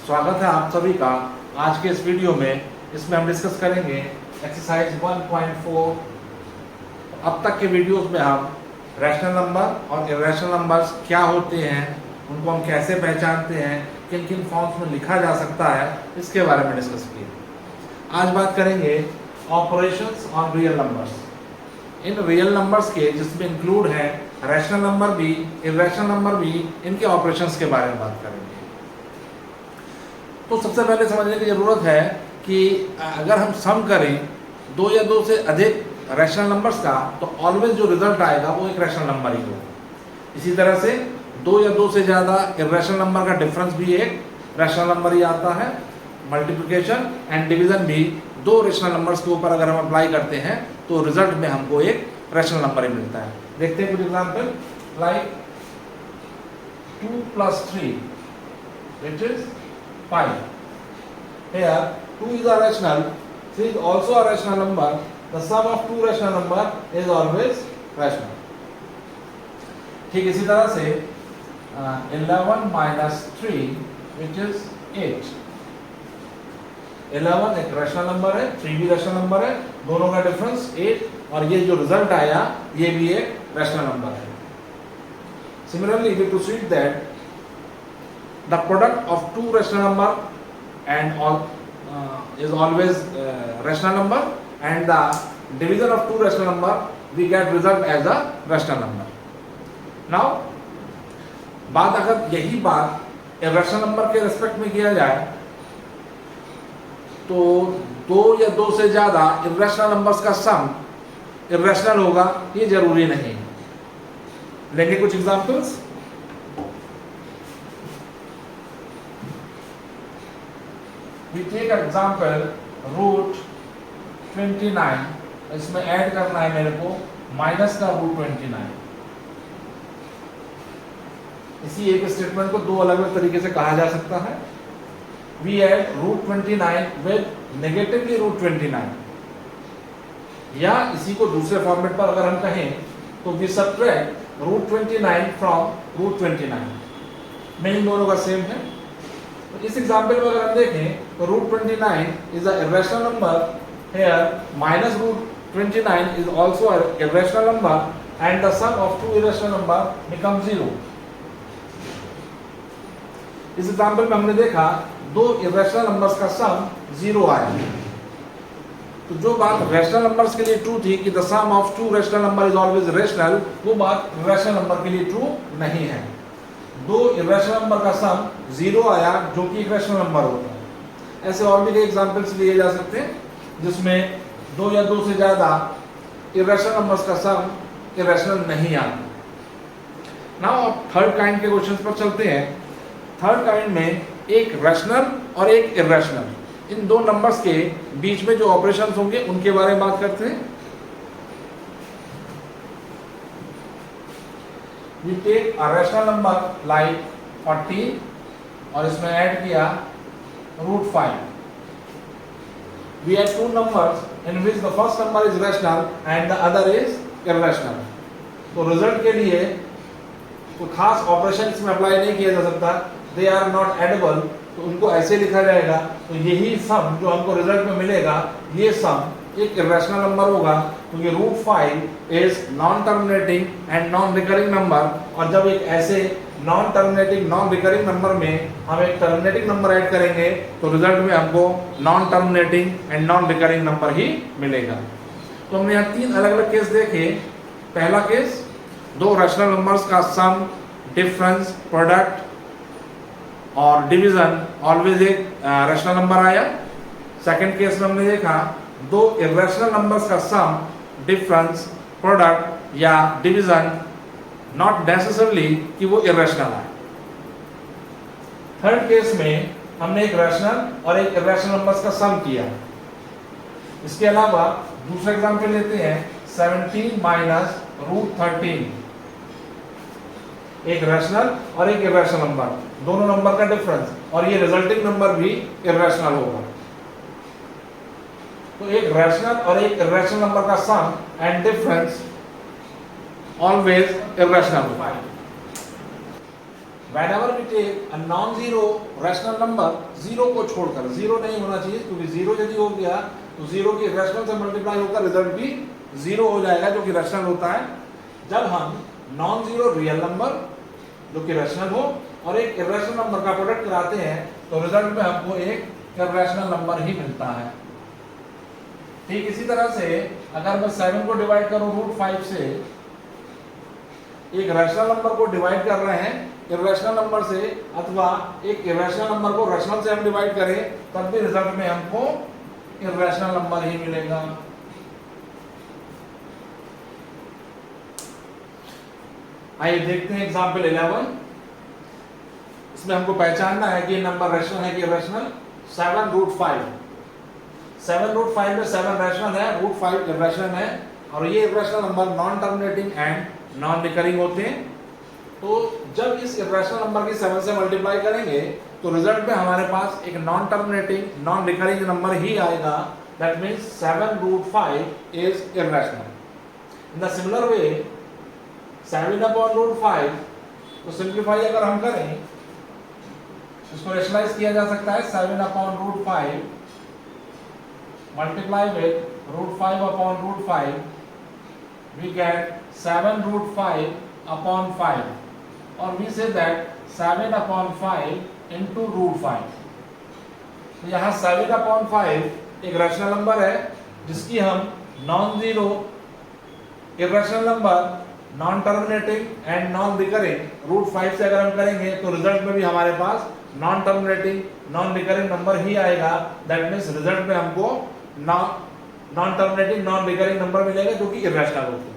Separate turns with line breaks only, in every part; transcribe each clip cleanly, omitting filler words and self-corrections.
स्वागत है आप सभी का आज के इस वीडियो में। इसमें हम डिस्कस करेंगे एक्सरसाइज 1.4। अब तक के वीडियोस में हम रैशनल नंबर और इरेशनल नंबर्स क्या होते हैं, उनको हम कैसे पहचानते हैं, किन किन फॉर्म्स में लिखा जा सकता है, इसके बारे में डिस्कस किए। आज बात करेंगे operations on real numbers. In real numbers के जिसमें इंक्लूड है रैशनल नंबर भी, इरेशनल नंबर भी, इनके ऑपरेशंस के बारे में बात करेंगे। तो सबसे पहले समझने की ज़रूरत है कि अगर हम सम करें दो या दो से अधिक रैशनल नंबर्स का, तो ऑलवेज जो रिजल्ट आएगा वो एक रैशनल नंबर ही होगा। इसी तरह से दो या दो से ज़्यादा इरेशनल नंबर का डिफरेंस भी एक रैशनल नंबर ही आता है। मल्टीप्लिकेशन एंड डिवीजन भी दो रैशनल नंबर्स के ऊपर अगर हम अप्लाई करते हैं तो रिजल्ट में हमको एक रैशनल नंबर ही मिलता है। देखते हैं कुछ example, like 2 + 3 which is 5. Here 2 is a rational, 3 is also a rational number. The sum of two rational number is always rational. ठीक इसी तरह से 11 - 3 which is 8. 11 एक रैशनल नंबर है, 3 भी रैशनल नंबर है, दोनों का डिफरेंस 8, और ये जो रिजल्ट आया ये भी एक रैशनल नंबर है। Similarly, we proceed that the product of two rational number and all is always rational number, and the division of two rational number we get result as a rational number. Now बात अगर यही बात irrational number के respect में किया जाए तो दो या दो से ज्यादा irrational numbers का सम irrational होगा ये जरूरी नहीं। लेंगे कुछ एग्जांपल्स। We take example √29, इसमें ऐड करना है मेरे को माइनस का √29। इसी एक स्टेटमेंट को दो अलग अलग तरीके से कहा जा सकता है। We add √29 with negatively √29, या इसी को दूसरे फॉर्मेट पर अगर हम कहें तो we subtract √29 from √29। मीनिंग दोनों का सेम है। तो इस एग्जाम्पल में अगर हम देखें तो √29 is a irrational number, here minus √29 is also a irrational number, and the sum of two irrational number becomes 0। इस एग्जाम्पल में हमने देखा दो irrational numbers का सम 0 आया। तो जो बात रैशनल नंबर्स के लिए ट्रू थी कि the sum of two rational number is always rational, वो बात रैशनल नंबर के लिए ट्रू नहीं है। दो इरेशनल नंबर का सम 0 आया जो कि एक रैशनल नंबर होता है। ऐसे और भी कई एग्जांपल्स लिए जा सकते हैं जिसमें दो या दो से ज्यादा इरेशनल नंबर्स का सम इरेशनल नहीं आता। नाउ अब थर्ड काइंड के क्वेश्चंस पर चलते हैं। थर्ड काइंड में एक रैशनल और एक इरेशनल, इन दो नंबर्स के बीच में जो ऑपरेशंस होंगे उनके बारे में बात करते हैं। We take a rational number like 14 और इसमें ऐड किया √5। We have two numbers in which the first number is rational and the other is irrational। तो रिजल्ट के लिए कोई खास ऑपरेशन इसमें अप्लाई नहीं किया जा सकता, they are not addable, तो उनको ऐसे लिखा जाएगा। तो यही सम जो हमको रिजल्ट में मिलेगा ये सम एक इरेशनल नंबर होगा, क्योंकि √5 is non terminating and non recurring number, और जब एक ऐसे non terminating non recurring number में हम एक टर्मिनेटिंग नंबर ऐड करेंगे तो रिजल्ट में हमको non terminating and non recurring number ही मिलेगा। तो हमने यहाँ तीन अलग अलग केस देखे। पहला केस, दो रैशनल नंबर्स का सम, डिफरेंस, प्रोडक्ट और डिवीजन ऑलवेज एक रैशनल नंबर आया। सेकंड केस में हमने देखा दो इरेशनल नंबर्स का सम, डिफरेंस, प्रोडक्ट या डिवीजन नॉट नेसेसरली कि वो इरेशनल है। थर्ड केस में हमने एक रैशनल और एक इरेशनल नंबर्स का सम किया। इसके अलावा दूसरा एग्जांपल लेते हैं 17 - √13, एक रैशनल और एक इरेशनल नंबर, दोनों नंबर का डिफरेंस, और ये रिजल्टिंग नंबर भी इरेशनल होगा। तो एक रैशनल और एक इरेशनल नंबर का सम एंड डिफरेंस ऑलवेज इरेशनल होगा। whenever we take a non-zero rational number, zero को छोड़कर, जीरो नहीं होना चाहिए क्योंकि जीरो यदि हो गया तो जीरो की रैशनल से मल्टीप्लाई होकर रिजल्ट भी जीरो हो जाएगा जो कि रैशनल होता है। जब हम नॉन जीरो रियल नंबर जो कि रैशनल हो और एक इर्रेशनल नंबर का प्रोडक्ट कराते हैं तो रिजल्ट में हमको एक इर्रेशनल नंबर ही मिलता है। ठीक इसी तरह से अगर मैं 7 को डिवाइड करूं √5 से, एक रैशनल नंबर को डिवाइड कर रहे हैं इर्रेशनल नंबर से, अथवा एक इर्रेशनल नंबर को रैशनल से हम डिवाइड करें तब भी रिजल्ट में हमको इर्रेशनल नंबर ही मिलेगा। आइए देखते हैं एग्जांपल 11। इसमें हमको पहचानना है कि ये नंबर रैशनल है कि इर्रेशनल। 7√5, 7√5 में 7 रैशनल है, √5 इर्रेशनल है और ये irrational number non terminating and non recurring होते हैं। तो जब इस इर्रेशनल नंबर की 7 से मल्टीप्लाई करेंगे तो रिजल्ट में हमारे पास एक non terminating non recurring number ही आएगा। That means 7√5 is irrational. In the similar way 7/√5 तो सिंप्लीफाई अगर हम करें इसको रैशनलाइज किया जा सकता है। 7/√5 multiply with √5/√5 we get 7√5/5 or we say that 7/5 into √5। तो यहाँ 7/5 एक रैशनल नंबर है जिसकी हम non zero irrational number non terminating and non recurring √5 से अगर हम करेंगे तो रिजल्ट में भी हमारे पास non terminating non recurring number ही आएगा। दैट मीन्स रिजल्ट में हमको non terminating non recurring number मिलेगा जो कि इर्रेशनल होते हैं।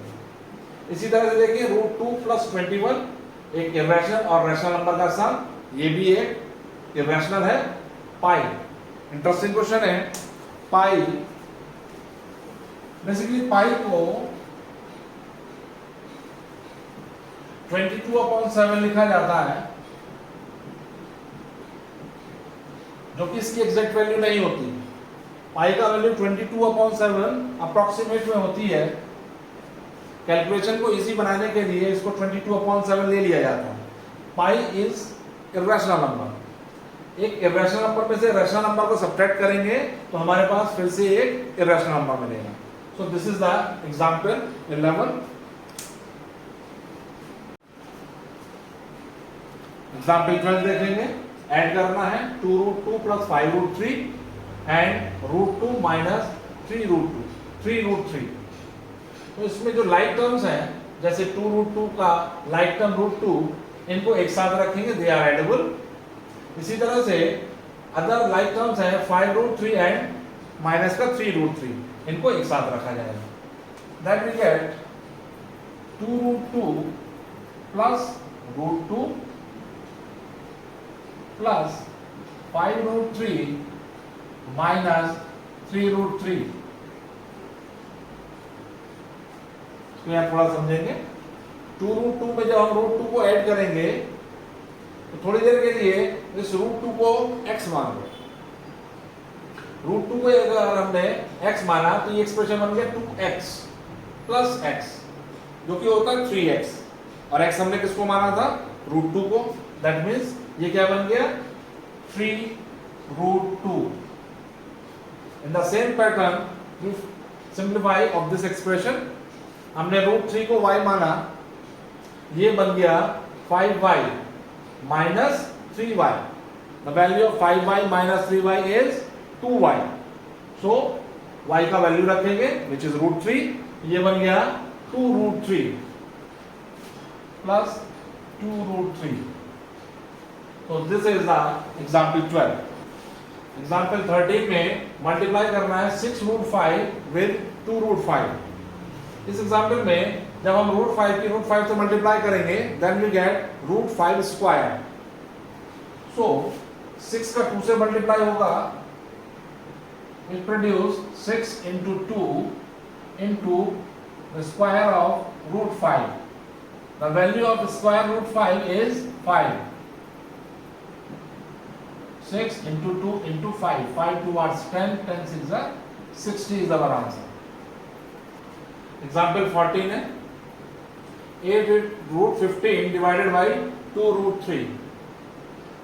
इसी तरह से देखिए √2 + 21 एक इर्रेशनल और रैशनल नंबर का सम, ये भी एक इर्रेशनल है। पाई, इंटरेस्टिंग क्वेश्चन है। पाई बेसिकली पाई को 22/7 लिखा जाता है जो कि इसकी एग्जैक्ट वैल्यू नहीं होती। पाई का वैल्यू 22/7 अप्रोक्सीमेट में होती है। कैलकुलेशन को इजी बनाने के लिए इसको 22/7 ले लिया जाता है। Pi is irrational number. एक इर्रेशनल नंबर में से रैशनल नंबर को सब्ट्रैक्ट करेंगे तो हमारे पास फिर से एक इर्रेशनल नंबर मिलेगा। सो this is the example 11। Example 12 देखेंगे। ऐड करना है 2√2 + 5√3 एंड √2 - 3√3। तो इसमें जो लाइक टर्म्स हैं जैसे 2√2 का लाइक टर्म √2 इनको एक साथ रखेंगे, दे आर एडेबल। इसी तरह से अदर लाइक टर्म्स हैं 5√3 एंड माइनस का 3√3, इनको एक साथ रखा जाएगा। That we get 2√2 + √2 + 5√3 - 3√3। तो यहाँ थोड़ा समझेंगे। 2√2 में जब हम √2 को ऐड करेंगे तो थोड़ी देर के लिए इस √2 को x मान लो। √2 को अगर हमने x माना तो ये एक्सप्रेशन बन गया 2x + x जो कि होता है 3x, और x हमने किसको माना था? √2 को। दैट मीन्स ये क्या बन गया? 3√2। In the same pattern we simplify of this expression. हमने √3 को y माना, ये बन गया 5y - 3y। The value of 5y - 3y is 2y। So y का वैल्यू रखेंगे विच इज √3, ये बन गया 2√3 + 2√3। तो this is the example 12। Example 13 में मल्टीप्लाई करना है 6√5 विद 2√5। इस एग्जांपल में जब हम √5 की √5 से मल्टीप्लाई करेंगे देन वी गेट √5²। सो 6 का 2 से मल्टीप्लाई होगा, it produce 6 into 2 into the square of √5. The value of square √5 is 5. 6 into 2 into 5. 5 towards 10, 10 6 are 60 is our answer. Example 14 है 8 √15 divided by 2√3.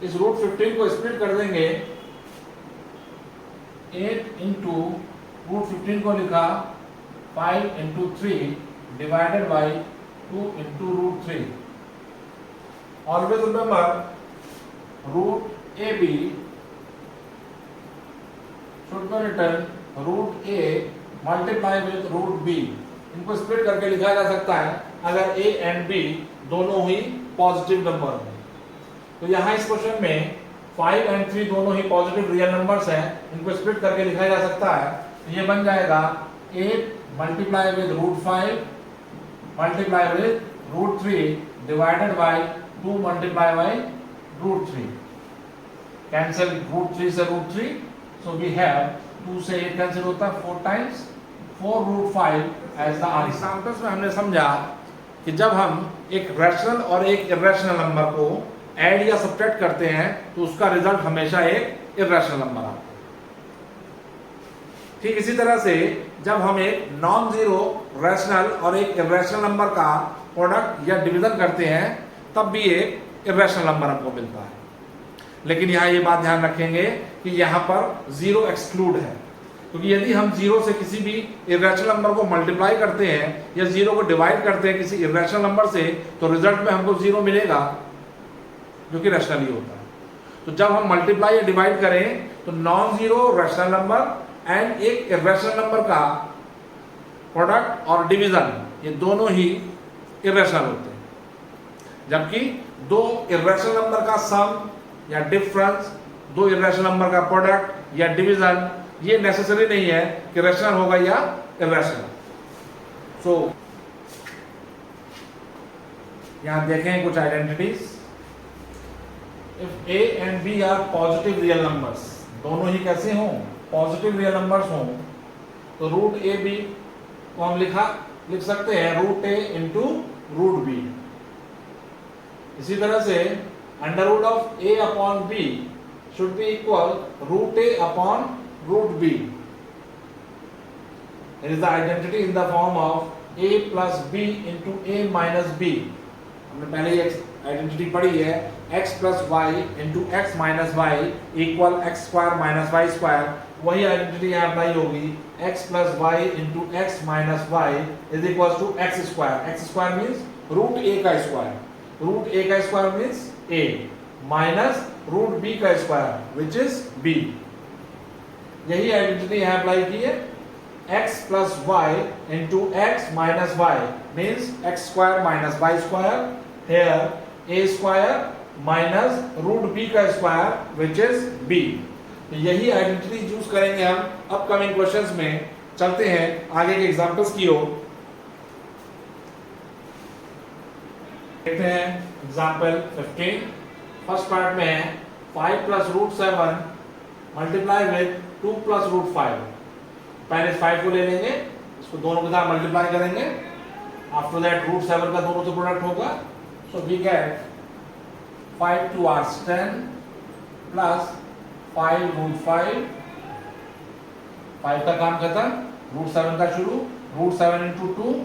इस रूट 15 को स्प्लिट कर देंगे 8 इंटू रूट 15 को लिखा 5 into 3 divided by 2 into root 3. Always remember root A B should be written root a multiply with root b. इनको split करके लिखा जा सकता है अगर a and b दोनों ही पॉजिटिव नंबर हो. तो यहाँ इस क्वेश्चन में 5 and 3 दोनों ही पॉजिटिव रियल नंबर्स हैं, इनको स्प्लिट करके लिखा जा सकता है. तो ये बन जाएगा 8 multiply with root 5 multiply with root 3 divided by 2 multiply by root 3. Cancel root 3 से रूट 3. So we have 2 से 8 कैंसिल होता है 4 times 4 root 5 as the answer. Examples में हमने समझा कि जब हम एक रैशनल और एक इर्रेशनल नंबर को ऐड या सब्ट्रैक्ट करते हैं तो उसका रिजल्ट हमेशा एक इर्रेशनल नंबर आता है. ठीक इसी तरह से जब हम एक नॉन जीरो रैशनल और एक इर्रेशनल नंबर का प्रोडक्ट या डिवीजन करते हैं तब भी एक इर्रेशनल नंबर हमको मिलता है. लेकिन यहाँ ये बात ध्यान रखेंगे कि यहाँ पर जीरो एक्सक्लूड है, क्योंकि यदि हम जीरो से किसी भी इर्रेशनल नंबर को मल्टीप्लाई करते हैं या जीरो को डिवाइड करते हैं किसी इर्रेशनल नंबर से तो रिजल्ट में हमको जीरो मिलेगा जो कि रैशनल ही होता है. तो जब हम मल्टीप्लाई या डिवाइड करें तो non zero rational number and एक इर्रेशनल नंबर का प्रोडक्ट और डिवीजन ये दोनों ही इर्रेशनल होते हैं, जबकि दो इर्रेशनल नंबर का सम या डिफरेंस, दो इर्रेशनल नंबर का प्रोडक्ट या डिवीजन ये नेसेसरी नहीं है कि रैशनल होगा या इर्रेशनल. सो यहां देखें कुछ identities. If a and b are positive real numbers, दोनों ही कैसे हों, पॉजिटिव रियल नंबर्स हों, तो रूट ए बी को हम लिख सकते हैं root A into root B. इसी तरह से under root of a upon b should be equal root a upon root b. It is the identity in the form of a plus b into a minus b. हमने पहले ही identity पढ़ी है x plus y into x minus y equal x square minus y square. वही identity यहाँ apply होगी x plus y into x minus y is equals to x square. x square means root a का square. root a का square means a minus root b का square which is b. यही identity यहां apply की है. x plus y into x minus y means x square minus y square. Here a square minus root b का square which is b. यही identity use करेंगे हम upcoming questions में. चलते हैं आगे के एग्जांपल्स की ओर. देखते हैं एग्जांपल 15. फर्स्ट पार्ट में है 5 plus root 7 multiply with 2 plus root 5. पहले 5 को ले लेंगे, इसको दोनों के साथ मल्टीप्लाई करेंगे. आफ्टर दैट रूट 7 का दोनों से प्रोडक्ट होगा. So we get 5 2 r 10 plus 5 root 5. 5 का काम खत्म, रूट 7 का शुरू. Root 7 into 2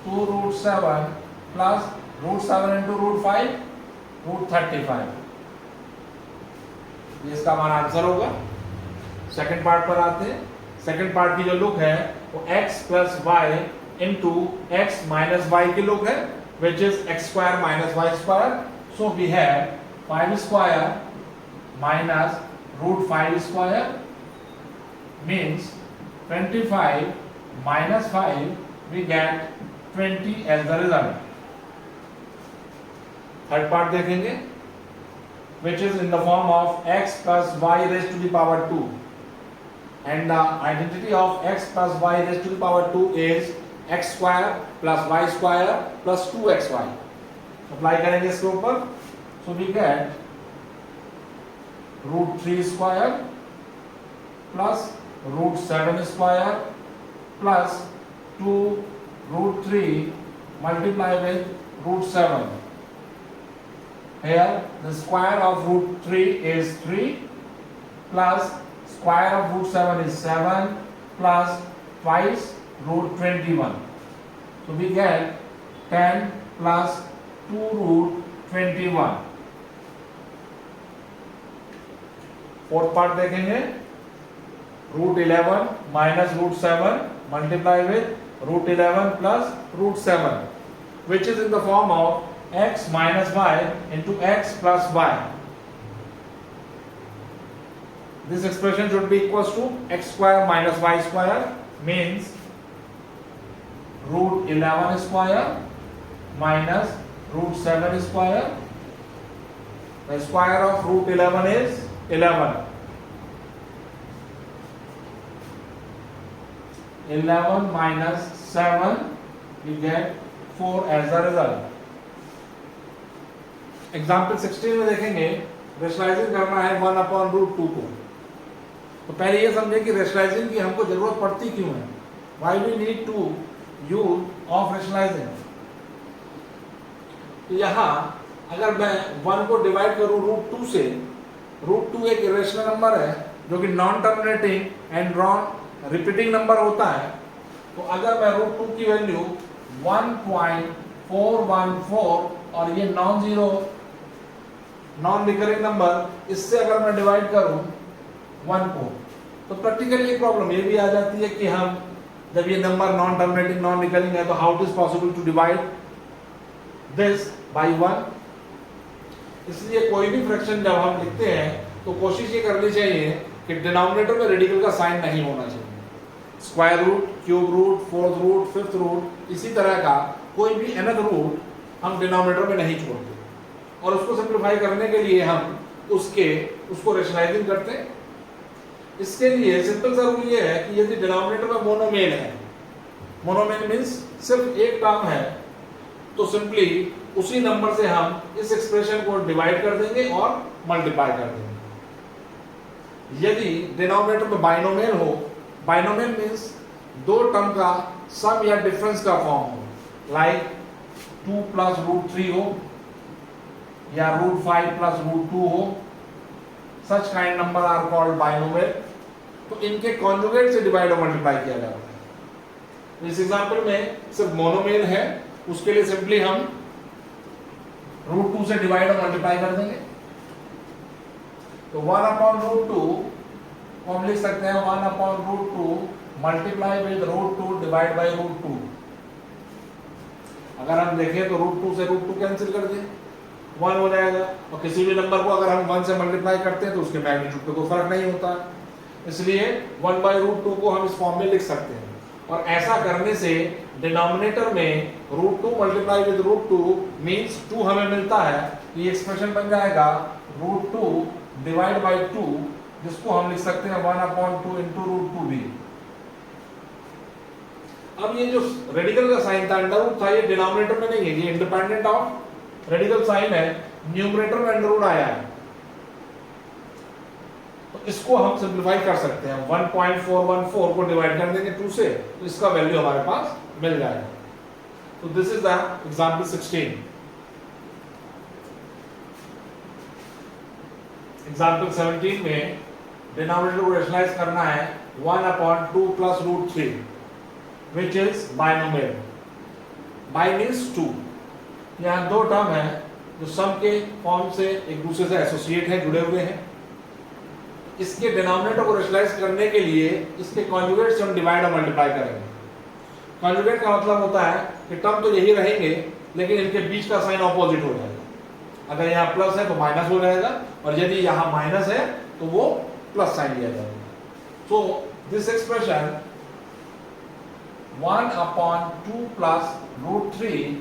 2 root 7 plus root 7 into root 5 root 35. ये इसका हमारा आंसर होगा. सेकंड पार्ट पर आते हैं. सेकंड पार्ट की जो लुक है वो x plus y into x minus y की लुक है which is x square minus y square. So we have 5 square minus root 5 square means 25 minus 5 we get 20 as the result. Third part देखेंगे which is in the form of x plus y raised to the power 2 and the identity of x plus y raised to the power 2 is x square plus y square plus 2xy. Apply करेंगे इसके ऊपर. so we get root 3 square plus root 7 square plus 2 root 3 multiply with root 7. Here the square of root 3 is 3 plus square of root 7 is 7 plus twice root 21. So we get 10 plus 2 root 21. Fourth part देखेंगे, √11 minus √7 multiply with √11 plus √7, which is in the form of x minus y into x plus y. This expression should be equals to x square minus y square, means √11 square minus √7 square. The square of √11 is 11. 11 minus 7, you get 4 as a result. Example 16 में देखेंगे, rationalising करना है 1/√2 को। तो पहले ये समझे कि रेशनलाइजिंग की हमको जरूरत पड़ती क्यों है, why we need to use of rationalising. तो यहाँ अगर मैं 1 को डिवाइड करूं √2 से, √2 एक इरेशनल नंबर है जो कि non terminating and non repeating number होता है। तो अगर मैं √2 की वैल्यू 1.414 और ये non zero non recurring number, इससे अगर मैं डिवाइड करूं 1 को, तो प्रैक्टिकली एक प्रॉब्लम ये भी आ जाती है कि हम जब ये number non terminating non recurring है तो how it is possible to divide this by 1। इसलिए कोई भी फ्रैक्शन जब हम लिखते हैं तो कोशिश ये करनी चाहिए कि डिनोमिनेटर में रेडिकल का साइन नहीं होना चाहिए। Square root, cube root, fourth root, fifth root, इसी तरह का कोई भी nth रूट हम डिनोमिनेटर में नहीं छोड़ते, और उसको सिंप्लीफाई करने के लिए हम उसको रेशनलाइजिंग करते हैं। इसके लिए सिंपल सा रूल ये है कि यदि डिनोमिनेटर में मोनोमेल है, मोनोमेल मीन्स सिर्फ एक टर्म है, तो सिंपली उसी नंबर से हम इस एक्सप्रेशन को डिवाइड कर देंगे और मल्टीप्लाई कर देंगे। यदि डिनोमिनेटर में बाइनोमियल हो, बाइनोमियल मीन्स दो टर्म का सम या डिफरेंस का फॉर्म हो, लाइक 2 plus √3 हो या √5 plus √2 हो, such kind number are called binomial. तो इनके कॉन्जुगेट से डिवाइड और मल्टीप्लाई किया जाता है। इस एग्जांपल में सिर्फ मोनोमियल है, उसके लिए सिंपली हम √2 से डिवाइड और मल्टीप्लाई कर देंगे। तो 1/√2 को हम लिख सकते हैं 1/√2 मल्टीप्लाई विद √2 डिवाइड बाय √2। अगर हम देखें तो √2 से √2 कैंसिल कर दें, 1 हो जाएगा, और किसी भी नंबर को अगर हम 1 से मल्टीप्लाई करते हैं तो उसके मैग्नीट्यूड पे कोई फर्क नहीं होता, इसलिए 1/√2 को हम इस फॉर्म में लिख सकते हैं। और ऐसा करने से डिनोमिनेटर में √2 मल्टीप्लाई विद √2 मींस 2 हमें मिलता है। ये एक्सप्रेशन बन जाएगा √2 डिवाइड बाय 2, जिसको हम लिख सकते हैं 1/2 इंटू √2 भी। अब ये जो रेडिकल का साइन था, अंडर रूट था, ये डिनोमिनेटर में नहीं है, ये इंडिपेंडेंट ऑफ रेडिकल साइन है, न्यूमरेटर में अंडर रूट आया है। तो इसको हम सिंप्लीफाई कर सकते हैं, 1.414 को डिवाइड कर देंगे 2 से, तो इसका वैल्यू हमारे पास मिल जाएगा। तो this is the example 16। Example 17 में डिनोमिनेटर को रेशनलाइज करना है 1/2 plus √3, which is binomial. Bi means 2। यहाँ दो टर्म है जो सम के फॉर्म से एक दूसरे से एसोसिएट है, जुड़े हुए हैं। इसके डिनोमिनेटर को रेशनलाइज करने के लिए इसके कॉन्जुगेट से हम डिवाइड और मल्टीप्लाई करेंगे। कॉन्जुगेट का मतलब होता है कि टर्म तो यही रहेंगे, लेकिन इनके बीच का साइन ऑपोजिट हो जाएगा। अगर यहाँ प्लस है तो माइनस हो जाएगा, और यदि यहाँ माइनस है तो वो प्लस साइन लिया जाएगा। So this expression 1/2 plus √3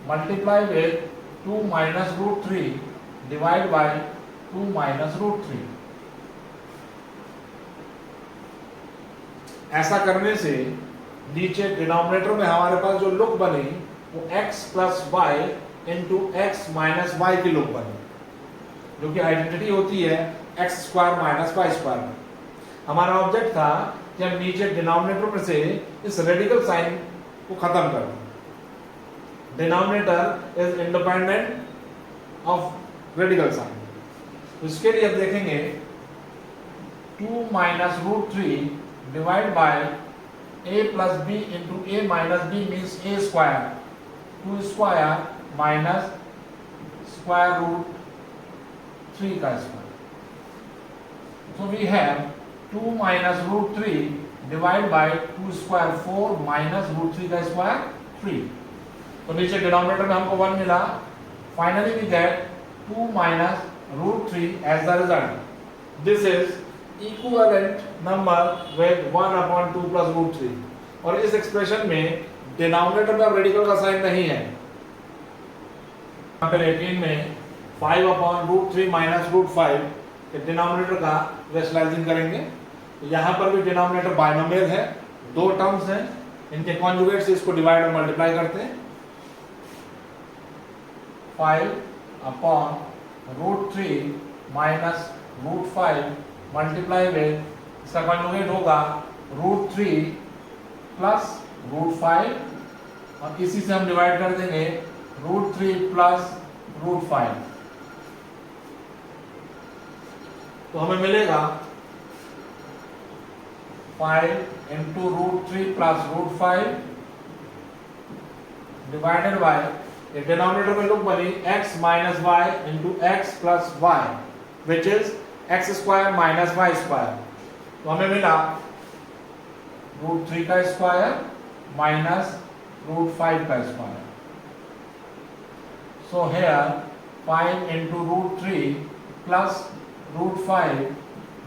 multiply with 2 minus √3 divide by 2 minus √3। ऐसा करने से नीचे डिनोमिनेटर में हमारे पास जो लुक बनी वो x plus y into x minus y की लुक बनी, जो कि आइडेंटिटी होती है x square minus y square. हमारा ऑब्जेक्ट था कि हम नीचे डिनोमिनेटर में से इस रेडिकल साइन को खत्म कर दें। Denominator is independent of radical sign. इसके लिए अब देखेंगे 2 minus √3 divide by a plus b into a minus b means a square, 2 square minus square root 3 का square. So we have 2 minus root 3 divided by 2 square 4 minus root 3 का square 3. तो नीचे denominator में हमको 1 मिला. Finally we get 2 minus root 3 as the result. This is equivalent number with 1 upon 2 plus root 3. और इस expression में डिनोमिनेटर में अब रेडिकल का साइन नहीं है. यहाँ पर 18 में 5 upon root 3 minus root 5 के डिनोमिनेटर का रैशनलाइजिंग करेंगे. यहाँ पर भी डिनोमिनेटर बाइनोमियल है, दो टर्म्स हैं, इनके कॉन्जुगेट से इसको डिवाइड और मल्टीप्लाई करते हैं. 5 upon root 3 minus root 5 multiply with, इसका कॉन्जुगेट होगा root 3 प्लस root 5 और इसी से हम डिवाइड कर देंगे root 3 प्लस root 5. तो हमें मिलेगा 5 into root 3 plus root 5 divided by ये डिनोमिनेटर में लोग बनी x minus y into x plus y which is x square minus y square. तो हमें मिला root 3 का स्क्वायर minus root 5 का square. So here 5 into root 3 plus root 5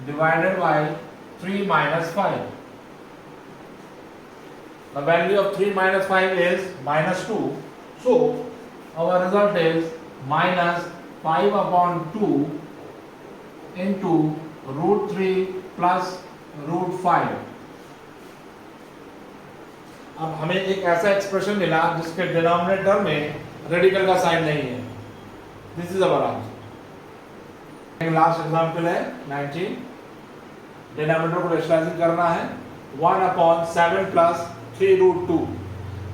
divided by 3 minus 5. The value of 3 minus 5 is minus 2. So our result is minus 5 upon 2 into root 3 plus root 5. अब हमें एक ऐसा expression मिला जिसके denominator में radical का sign नहीं है. This is our answer. Last example है 19. डिनोमिनेटर को रैशनलाइजिंग करना है. 1 upon 7 plus 3 root 2.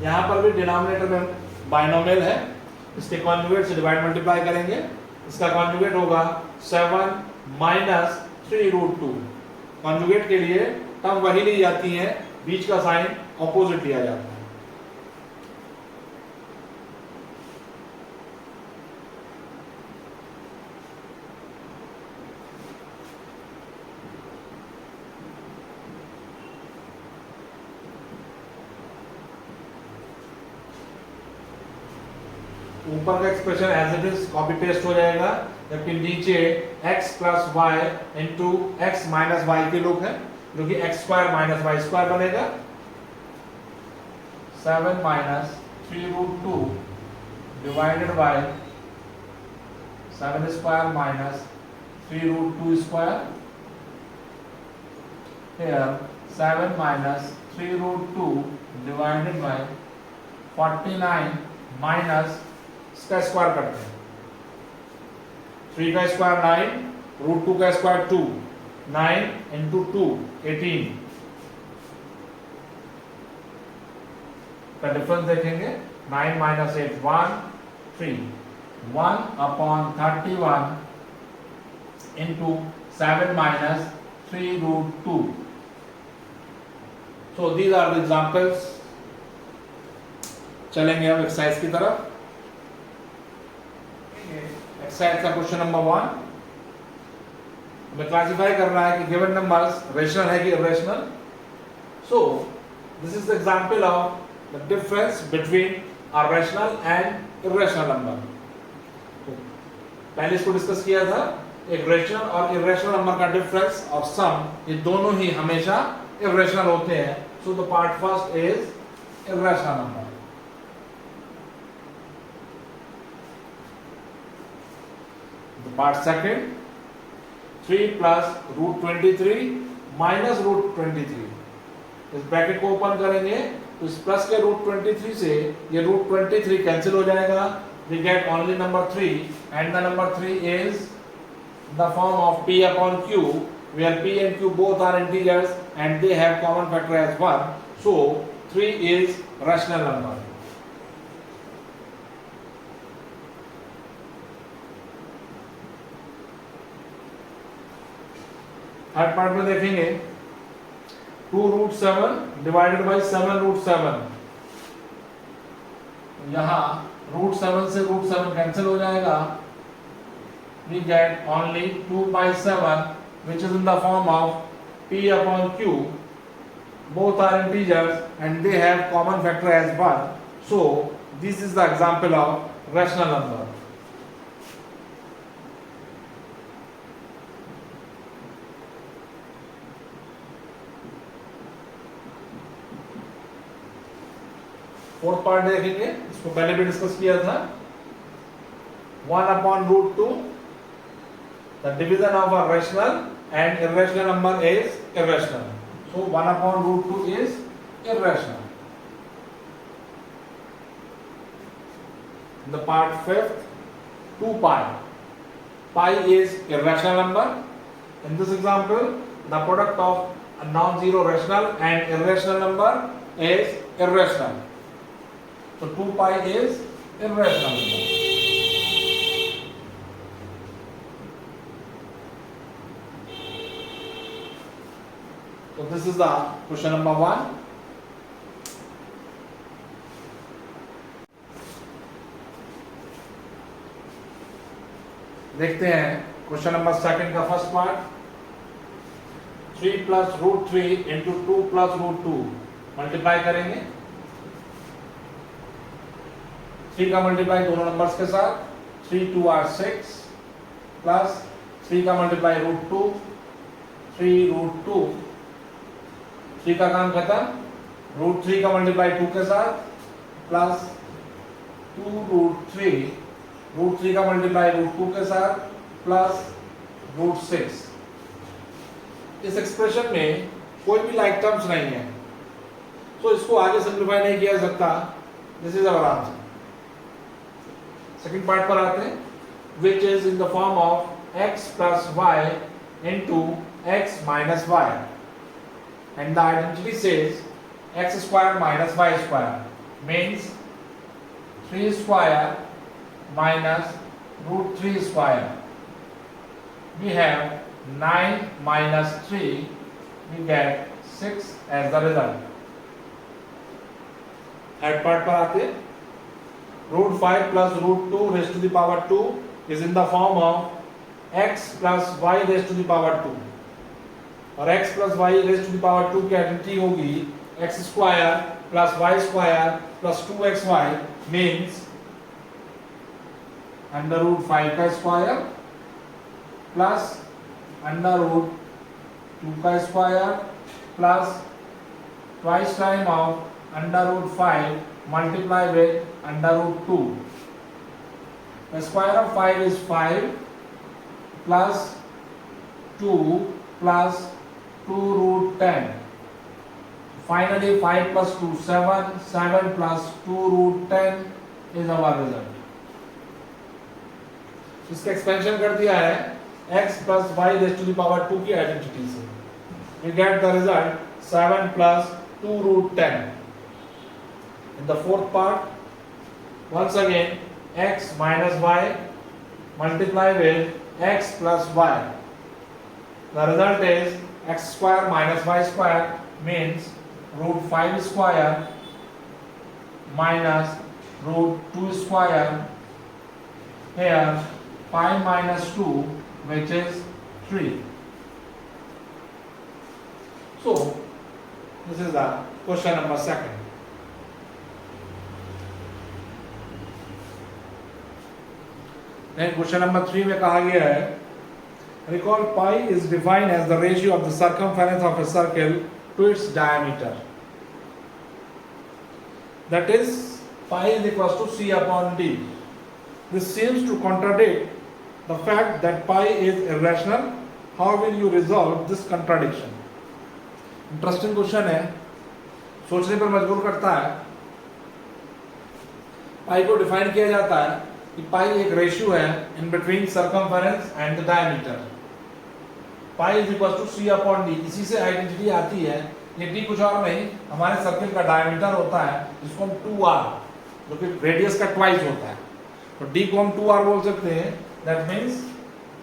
यहाँ पर भी डिनोमिनेटर में बाइनोमियल है, इसके कॉन्जुगेट से डिवाइड मल्टीप्लाई करेंगे. इसका कॉन्जुगेट होगा 7 minus 3 root 2. कॉन्जुगेट के लिए टर्म वही ली जाती है, बीच का साइन ऑपोजिट लिया जाता है. ऊपर का expression as it is copy paste हो जाएगा, जबकि नीचे x plus y into x minus y के लोग हैं, जो कि x square minus y square बनेगा. 7 minus 3 root 2 divided by 7 square minus 3 root 2 square. here 7 minus 3 root 2 divided by 49 minus इसका स्क्वायर करते हैं. 3 का स्क्वायर 9, रूट 2 का स्क्वायर 2, 9 इंटू 2 18 का डिफरेंस देखेंगे. 9 minus 8 1 3 1 upon 31 into 7 minus 3 root 2. So these are the examples. चलेंगे अब एक्सरसाइज की तरफ. एक्सरसाइज का क्वेश्चन नंबर 1 हमें क्लासिफाई करना है कि गिवन नंबर्स रेशनल है कि irrational. So this is the example of the difference between a rational and irrational number. पहले इसको डिस्कस किया था. एक रेशनल और इरेशनल नंबर का डिफरेंस और सम, ये दोनों ही हमेशा इरेशनल होते हैं. So the part first is irrational number. Part second 3 plus root 23 minus root 23. इस ब्रैकेट को ओपन करेंगे तो इस प्लस के रूट 23 से ये रूट 23 कैंसिल हो जाएगा. We get only number 3 and the number 3 is the form of p upon q where p and q both are integers and they have common factor as 1. So 3 is rational number. Third part में देखेंगे 2 root 7 divided by 7 root 7. यहां root 7 से root 7 cancel हो जाएगा. We get only 2 by 7 which is in the form of p upon q. Both are integers and they have common factor as 1. So this is the example of rational number. Fourth part देखेंगे, इसको पहले भी discuss किया था. 1 upon root 2, the division of a rational and irrational number is irrational. So 1 upon root 2 is irrational. In the part 5th, 2 pi. Pi is irrational number. In this example, the product of a non-zero rational and irrational number is irrational. So 2 pi is irrational number. So this is the question number 1. देखते हैं question number 2 का first part. 3 plus root 3 into 2 plus root 2 multiply करेंगे. 3 का multiply दोनों numbers के साथ, 3 2 are 6 plus 3 का multiply root 2, 3 root 2. 3 का काम खत्म. रूट 3 का मल्टीप्लाई 2 के साथ प्लस 2 रूट 3, रूट 3 का मल्टीप्लाई रूट 2 के साथ प्लस रूट 6. इस एक्सप्रेशन में कोई भी लाइक टर्म्स नहीं है, तो इसको आगे सिंप्लीफाई नहीं किया जा सकता. This is our answer. Second part पर आते हैं, which is in the form of x plus y into x minus y, and the identity says x square minus y square means 3 square minus root 3 square. We have 9 minus 3, we get 6 as the result. Third part पर आते हैं, root 5 plus root 2 raised to the power 2 is in the form of x plus y raised to the power 2. और x plus y raised to the power 2 की identity होगी x square plus y square plus 2xy means under root 5 का square plus under root 2 का square plus twice time of under root 5 multiply with under root 2. The square of 5 is 5 plus 2 plus 2 root 10. Finally 5 plus 2 7, 7 plus 2 root 10 is our result. इसका expansion कर दिया है x plus y raised to the power 2 की identity से. We get the result 7 plus 2 root 10. In the fourth part, once again x minus y multiply with x plus y. The result is x square minus y square means root 5 square minus root 2 square. Here 5 minus 2, which is 3. So this is the question number 2. Question number 3 में कहा गया है, recall pi is defined as the ratio of the circumference of a circle to its diameter. That is, pi is equals to c upon d. This seems to contradict the fact that pi is irrational. How will you resolve this contradiction? Interesting question है, सोचने पर मजबूर करता है. पाई को define किया जाता है कि पाई एक रेशियो है in between circumference and the diameter. Pi is equal to C upon D. इसी से आइडेंटिटी आती है. ये डी कुछ और नहीं, हमारे सर्किल का डायमीटर होता है, जिसको हम 2r, जो कि रेडियस का ट्वाइस होता है. तो डी को हम 2r बोल सकते हैं. That means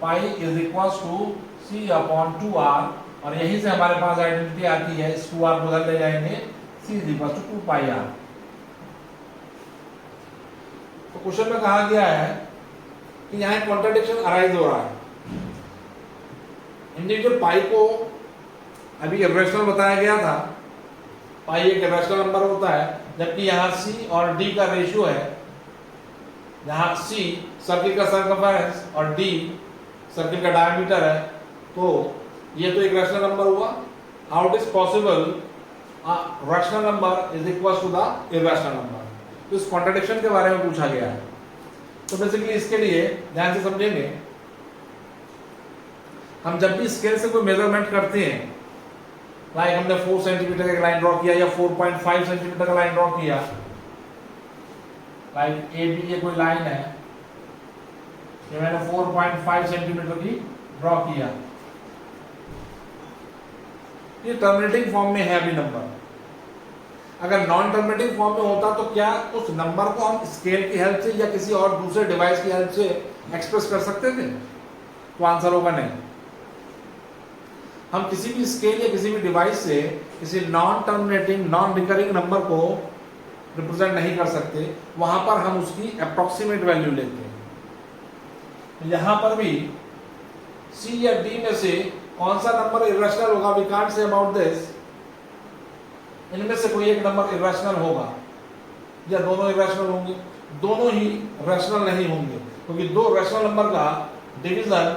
pi is equal to C upon 2r, और यहीं से हमारे पास आइडेंटिटी आती है. इस 2r बदल ले जाएंगे, C is equal to 2 pi r. तो क्वेश्चन में कहा गया है कि यहाँ कॉन्ट्रडिक्शन अराइज हो रहा है. इंडिविजुअल पाई को अभी इरेशनल बताया गया था, पाई एक इरेशनल नंबर होता है, जबकि यहाँ सी और डी का रेशियो है, यहाँ सी सर्किल का सर्कमफेरेंस और डी सर्किल का डायमीटर है, तो ये तो एक रैशनल नंबर हुआ। How it is possible rational number is equal to the irrational number, तो इस कॉन्ट्रडिक्शन के बारे में पूछा गया है। तो बेसिकली इसके लिए ध्यान से समझेंगे, हम जब भी स्केल से कोई मेजरमेंट करते हैं, लाइक हमने 4 सेंटीमीटर का लाइन ड्रॉ किया या 4.5 सेंटीमीटर का लाइन ड्रॉ किया, लाइक ए बी ये कोई लाइन है, ये मैंने 4.5 सेंटीमीटर की ड्रॉ किया, ये टर्मिनेटिंग फॉर्म में है अभी नंबर। अगर नॉन टर्मिनेटिंग फॉर्म में होता तो क्या उस नंबर को हम स्केल की हेल्प से या किसी और दूसरे डिवाइस की हेल्प से एक्सप्रेस कर सकते थे? तो आंसर होगा नहीं। हम किसी भी स्केल या किसी भी डिवाइस से किसी non terminating non recurring number को रिप्रेजेंट नहीं कर सकते, वहां पर हम उसकी अप्रोक्सीमेट वैल्यू लेते हैं। यहां पर भी सी या डी में से कौन सा नंबर इरेशनल होगा, we can't say about this. इनमें से कोई एक नंबर इरेशनल होगा या दोनों इरेशनल होंगे, दोनों ही रैशनल नहीं होंगे, क्योंकि दो रैशनल नंबर का डिवीजन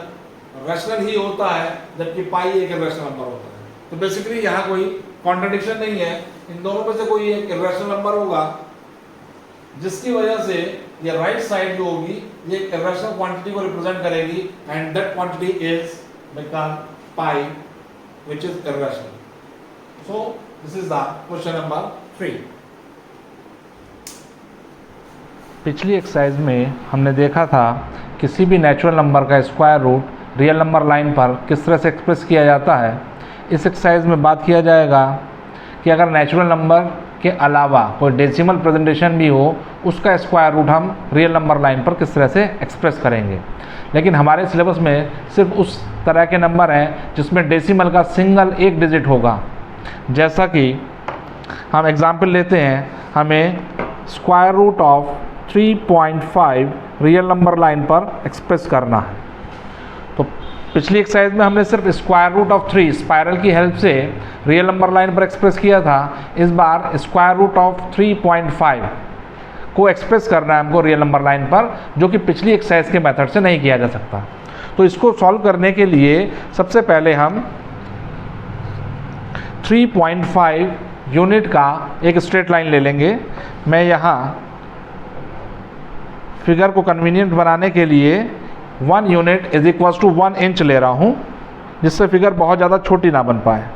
रैशनल ही होता है, जबकि पाई एक इरेशनल नंबर होता है। तो बेसिकली यहाँ कोई कॉन्ट्रडिक्शन नहीं है, इन दोनों में से कोई एक इरेशनल नंबर होगा, जिसकी वजह से ये राइट साइड जो होगी ये इरेशनल क्वांटिटी को रिप्रेजेंट करेगी, and that quantity is become pi which is irrational. So this is the question number 3।
पिछली एक्सरसाइज में हमने देखा था किसी भी नेचुरल नंबर का square root real number line पर किस तरह से एक्सप्रेस किया जाता है। इस एक्सरसाइज में बात किया जाएगा कि अगर नेचुरल नंबर के अलावा कोई डेसिमल प्रेजेंटेशन भी हो, उसका स्क्वायर रूट हम रियल नंबर लाइन पर किस तरह से एक्सप्रेस करेंगे। लेकिन हमारे सिलेबस में सिर्फ उस तरह के नंबर हैं जिसमें डेसिमल का सिंगल एक डिजिट होगा। जैसा कि हम एग्जाम्पल लेते हैं, हमें square root of 3.5 real number line पर एक्सप्रेस करना है। तो पिछली एक्सरसाइज में हमने सिर्फ स्क्वायर रूट ऑफ 3 स्पायरल की हेल्प से रियल नंबर लाइन पर एक्सप्रेस किया था। इस बार स्क्वायर रूट ऑफ 3.5 को एक्सप्रेस करना है हमको रियल नंबर लाइन पर, जो कि पिछली एक्सरसाइज के मेथड से नहीं किया जा सकता। तो इसको सॉल्व करने के लिए सबसे पहले हम 3.5 यूनिट का एक स्ट्रेट लाइन ले लेंगे। मैं यहाँ फिगर को कन्वीनियंट बनाने के लिए 1 unit is equals to 1 inch ले रहा हूँ, जिससे फिगर बहुत ज़्यादा छोटी ना बन पाए।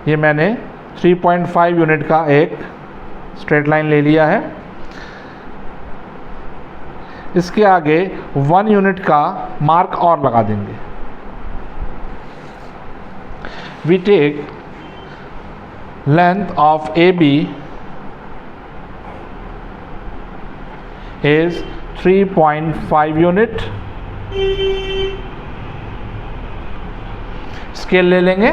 ये मैंने 3.5 यूनिट का एक स्ट्रेट लाइन ले लिया है। इसके आगे 1 यूनिट का मार्क और लगा देंगे। We take length of A B is 3.5 unit. Scale ले लेंगे,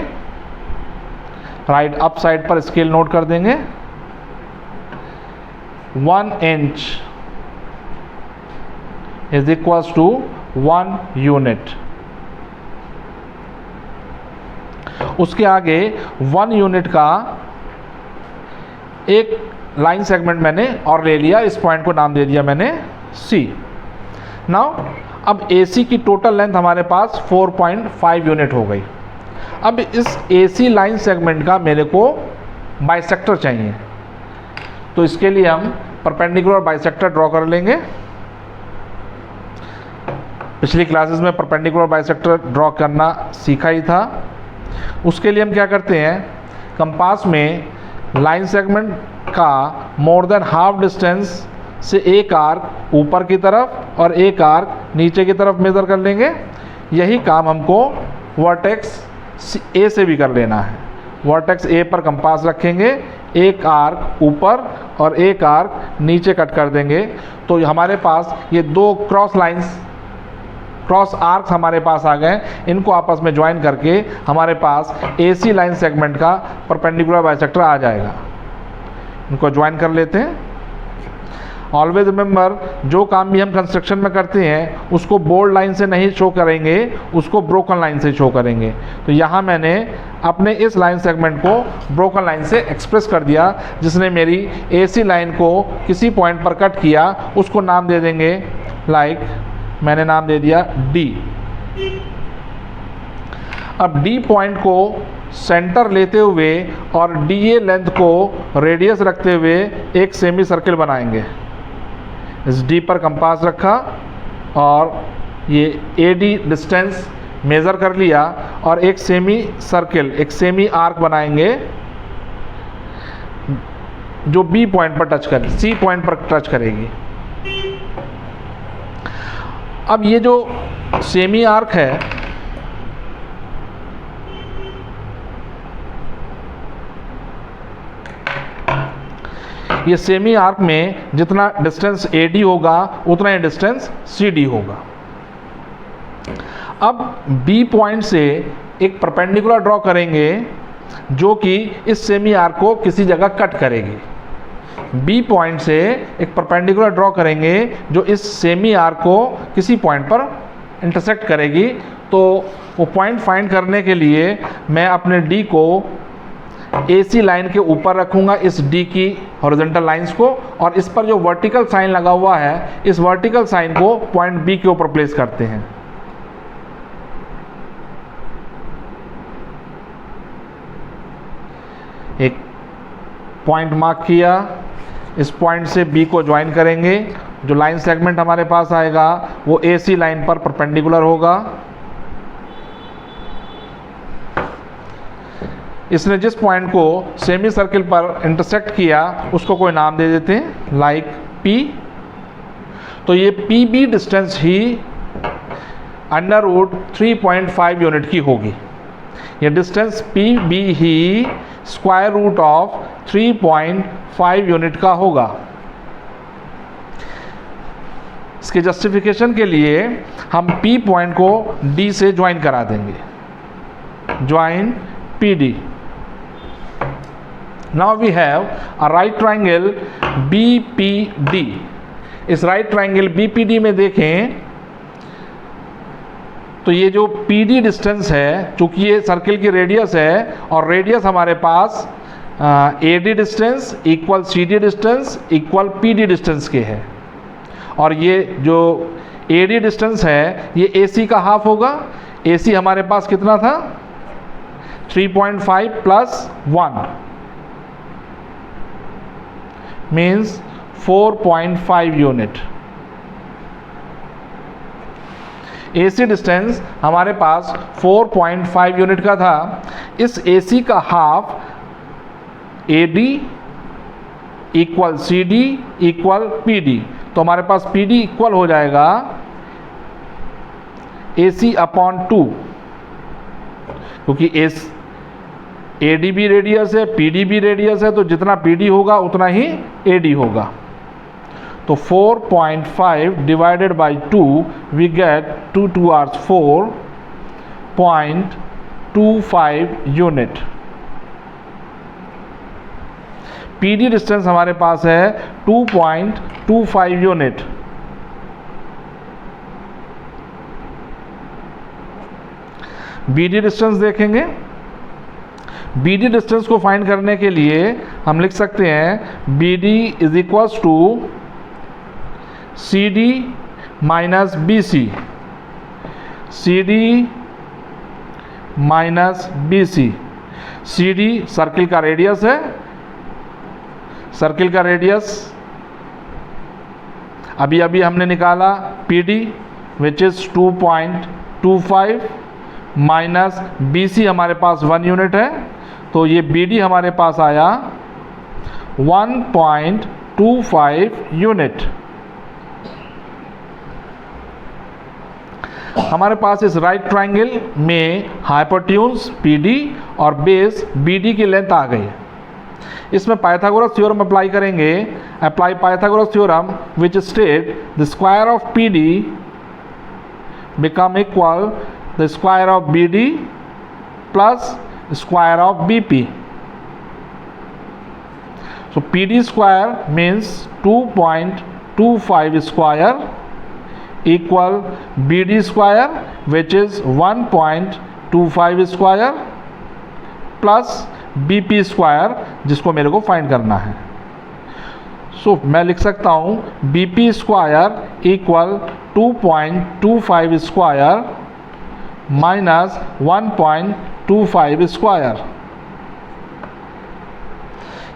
राइट अप साइड पर स्केल नोट कर देंगे। 1 inch is equals to 1 unit. उसके आगे 1 यूनिट का एक लाइन सेगमेंट मैंने और ले लिया, इस पॉइंट को नाम दे दिया मैंने C। नाउ अब AC की टोटल लेंथ हमारे पास 4.5 यूनिट हो गई। अब इस AC लाइन सेगमेंट का मेरे को बाइसेक्टर चाहिए, तो इसके लिए हम परपेंडिकुलर बाइसेक्टर ड्रॉ कर लेंगे। पिछली क्लासेस में परपेंडिकुलर बाइसेक्टर ड्रॉ करना सीखा ही था। उसके लिए हम क्या करते हैं, कंपास में लाइन सेगमेंट का मोर देन हाफ डिस्टेंस से एक आर्क ऊपर की तरफ और एक आर्क नीचे की तरफ मेज़र कर लेंगे। यही काम हमको वर्टेक्स ए से भी कर लेना है। वर्टेक्स ए पर कंपास रखेंगे, एक आर्क ऊपर और एक आर्क नीचे कट कर देंगे, तो हमारे पास ये दो क्रॉस लाइंस क्रॉस आर्क हमारे पास आ गए, इनको आपस में ज्वाइन करके हमारे पास AC लाइन सेगमेंट का परपेंडिकुलर बाइसेक्टर आ जाएगा। इनको ज्वाइन कर लेते हैं। ऑलवेज रिमेंबर, जो काम भी हम कंस्ट्रक्शन में करते हैं उसको बोल्ड लाइन से नहीं शो करेंगे, उसको ब्रोकन लाइन से शो करेंगे। तो यहाँ मैंने अपने इस लाइन सेगमेंट को ब्रोकन लाइन से एक्सप्रेस कर दिया, जिसने मेरी AC लाइन को किसी पॉइंट पर कट किया। उसको नाम दे देंगे लाइक मैंने नाम दे दिया D। अब D पॉइंट को सेंटर लेते हुए और DA लेंथ को रेडियस रखते हुए एक सेमी सर्किल बनाएंगे। इस D पर कंपास रखा और ये AD डिस्टेंस मेज़र कर लिया और एक सेमी सर्किल, एक सेमी आर्क बनाएंगे जो B पॉइंट पर टच कर, C पॉइंट पर टच करेगी। अब ये जो सेमी आर्क है, ये सेमी आर्क में जितना डिस्टेंस AD होगा उतना ही डिस्टेंस CD होगा। अब B पॉइंट से एक परपेंडिकुलर ड्रॉ करेंगे जो कि इस सेमी आर्क को किसी जगह कट करेगी। B पॉइंट से एक परपेंडिकुलर ड्रॉ करेंगे जो इस सेमी आर्क को किसी पॉइंट पर इंटरसेक्ट करेगी। तो वो पॉइंट फाइंड करने के लिए मैं अपने D को AC लाइन के ऊपर रखूंगा, इस D की हॉरिजॉन्टल लाइंस को, और इस पर जो वर्टिकल साइन लगा हुआ है इस वर्टिकल साइन को पॉइंट B के ऊपर प्लेस करते हैं। एक पॉइंट मार्क किया, इस पॉइंट से B को ज्वाइन करेंगे। जो लाइन सेगमेंट हमारे पास आएगा वो AC लाइन पर परपेंडिकुलर होगा। इसने जिस पॉइंट को सेमी सर्किल पर इंटरसेक्ट किया उसको कोई नाम दे देते हैं लाइक P। तो ये PB डिस्टेंस ही अंडर रूट 3.5 यूनिट की होगी। ये डिस्टेंस PB ही स्क्वायर रूट ऑफ 3.5 यूनिट का होगा। इसके जस्टिफिकेशन के लिए हम P पॉइंट को D से ज्वाइन करा देंगे, join PD। Now we have a right triangle BPD। इस right triangle BPD में देखें तो ये जो PD डिस्टेंस है, चूंकि ये सर्किल की रेडियस है और रेडियस हमारे पास AD distance equal CD distance equal PD distance के है, और ये जो AD डिस्टेंस है ये AC का हाफ होगा। AC हमारे पास कितना था 3.5 plus 1 means 4.5 unit. AC distance हमारे पास 4.5 यूनिट का था। इस AC का half AD equal CD equal PD, तो हमारे पास PD इक्वल हो जाएगा AC अपॉन 2, क्योंकि AD भी रेडियस है PD भी रेडियस है, तो जितना PD होगा उतना ही AD होगा। तो 4.5 divided by 2 we get 2 2 are 4.25 unit. PD distance हमारे पास है 2.25 यूनिट। BD डिस्टेंस देखेंगे। BD डिस्टेंस को फाइंड करने के लिए हम लिख सकते हैं BD is equals to CD minus BC, CD minus BC। CD circle का रेडियस है, सर्किल का रेडियस अभी अभी हमने निकाला PD विच इज 2.25 माइनस BC हमारे पास 1 यूनिट है, तो ये BD हमारे पास आया 1.25 यूनिट। हमारे पास इस राइट ट्रायंगल में हाइपोटेन्यूज PD और बेस BD की लेंथ आ गई। इसमें पाइथागोरस थ्योरम अप्लाई करेंगे। Apply Pythagoras theorem which state the square of PD become equal the square of BD plus square of BP. So PD square means 2.25 square equal BD square which is 1.25 square plus BP square जिसको मेरे को find करना है. सो मैं लिख सकता हूँ BP square equal 2.25 square minus 1.25 square.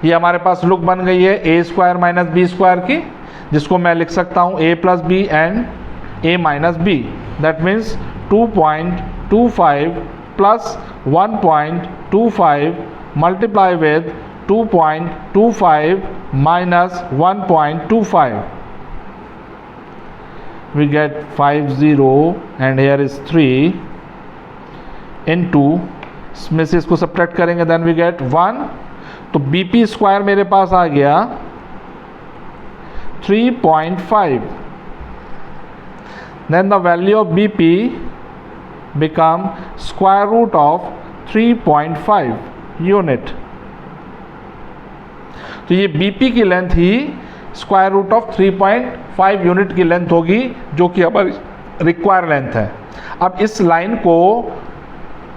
ये हमारे पास लुक बन गई है A square minus B square की, जिसको मैं लिख सकता हूँ A plus B and A minus B. That means 2.25 plus 1.25 multiply with 2.25 minus 1.25. We get 50 and here is 3 into इसमें से इसको सब्ट्रैक्ट करेंगे देन वी गेट 1. तो BP स्क्वायर मेरे पास आ गया 3.5. Then the value of BP become square root of 3.5 unit. तो ये BP की लेंथ ही स्क्वायर रूट ऑफ 3.5 यूनिट की लेंथ होगी, जो कि हमारी रिक्वायर लेंथ है. अब इस लाइन को,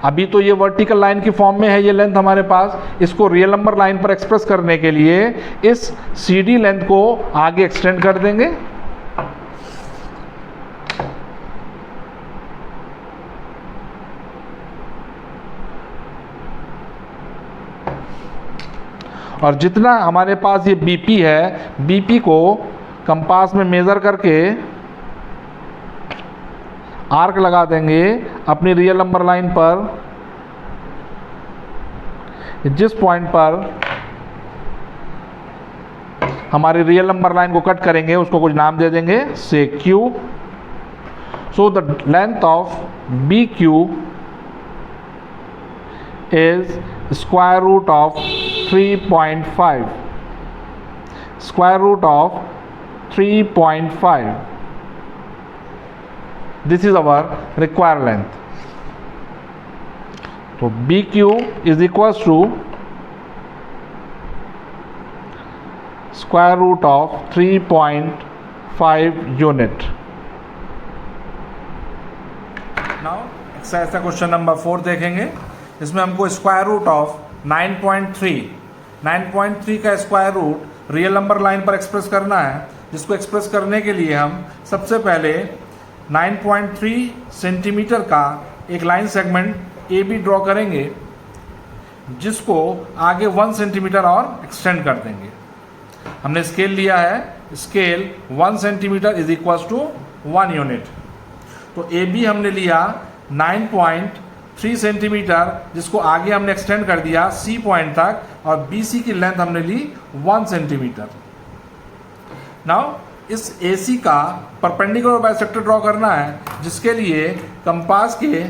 अभी तो ये वर्टिकल लाइन की फॉर्म में है ये लेंथ हमारे पास, इसको रियल नंबर लाइन पर एक्सप्रेस करने के लिए इस CD लेंथ को आगे एक्सटेंड कर देंगे. और जितना हमारे पास ये BP है, BP को कंपास में मेज़र करके आर्क लगा देंगे अपनी रियल नंबर लाइन पर. जिस पॉइंट पर हमारी रियल नंबर लाइन को कट करेंगे उसको कुछ नाम दे देंगे, से Q. So the length of BQ is square root of 3.5. Square root of 3.5. This is our required length. So BQ is equals to square root of 3.5 unit.
Now exercise का question number 4 देखेंगे. इसमें हमको square root of 9.3 का square root real number line पर express करना है, जिसको express करने के लिए हम सबसे पहले 9.3 सेंटीमीटर का एक लाइन सेगमेंट AB ड्रॉ करेंगे, जिसको आगे 1 सेंटीमीटर और एक्सटेंड कर देंगे. हमने स्केल लिया है, scale 1 centimetre is equal to 1 unit. तो AB हमने लिया 9.3 सेंटीमीटर, जिसको आगे हमने एक्सटेंड कर दिया C पॉइंट तक, और BC की लेंथ हमने ली 1 सेंटीमीटर. नाउ इस AC का परपेंडिकुलर बाइसेक्टर ड्रॉ करना है, जिसके लिए कंपास के